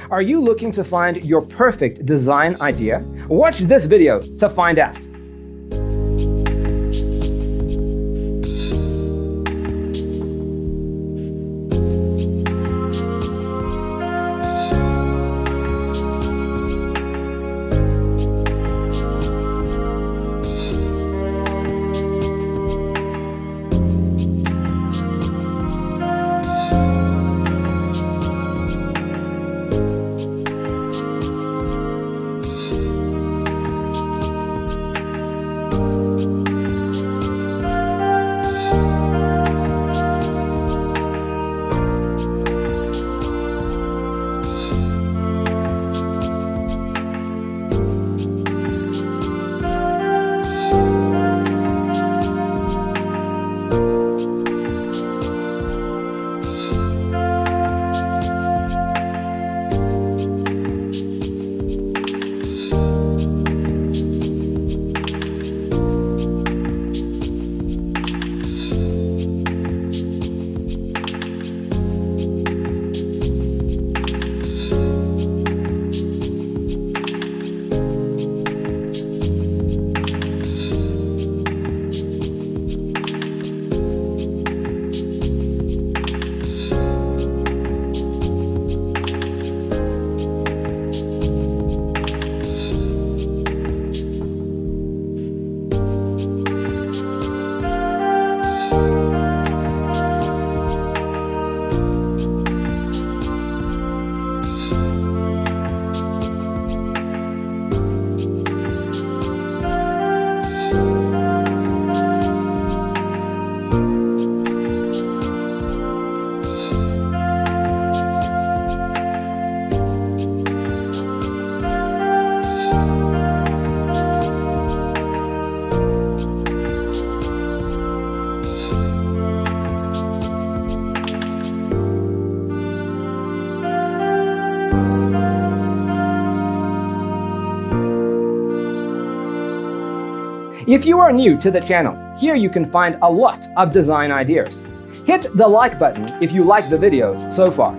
Are you looking to find your perfect design idea? Watch this video to find out. If you are new to the channel, here you can find a lot of design ideas. Hit the like button if you like the video so far.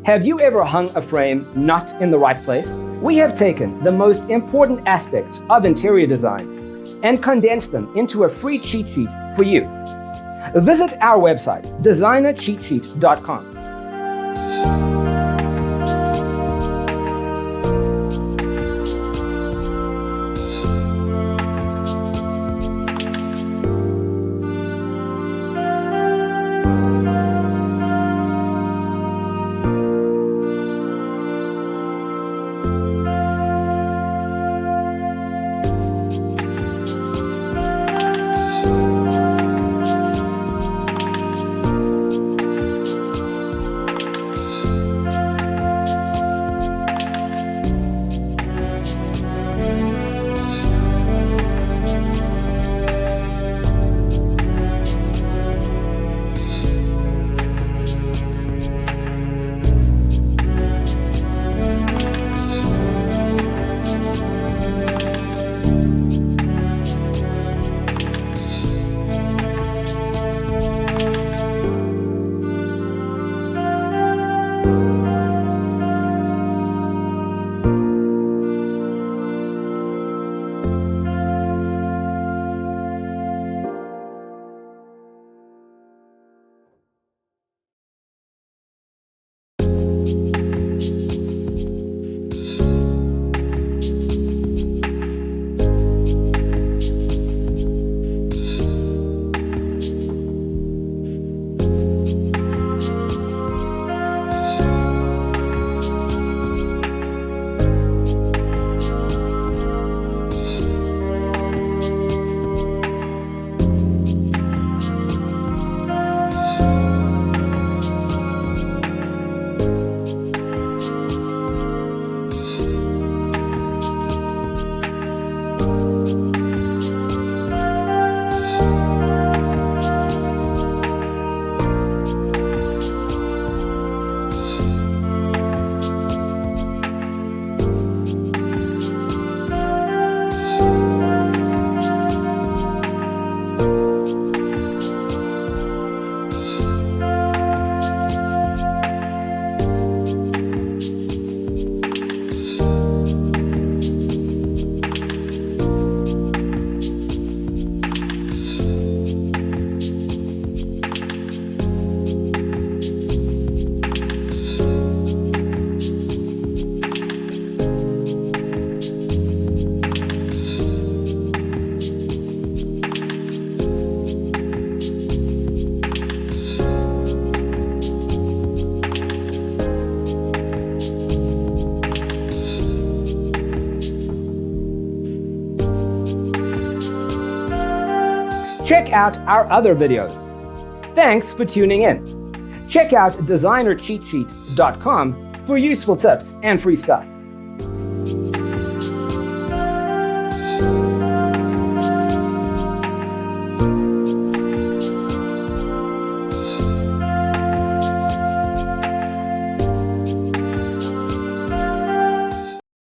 Have you ever hung a frame not in the right place? We have taken the most important aspects of interior design and condensed them into a free cheat sheet for you. Visit our website, designercheatsheet.com. Check out our other videos. Thanks for tuning in. Check out designercheatsheet.com for useful tips and free stuff.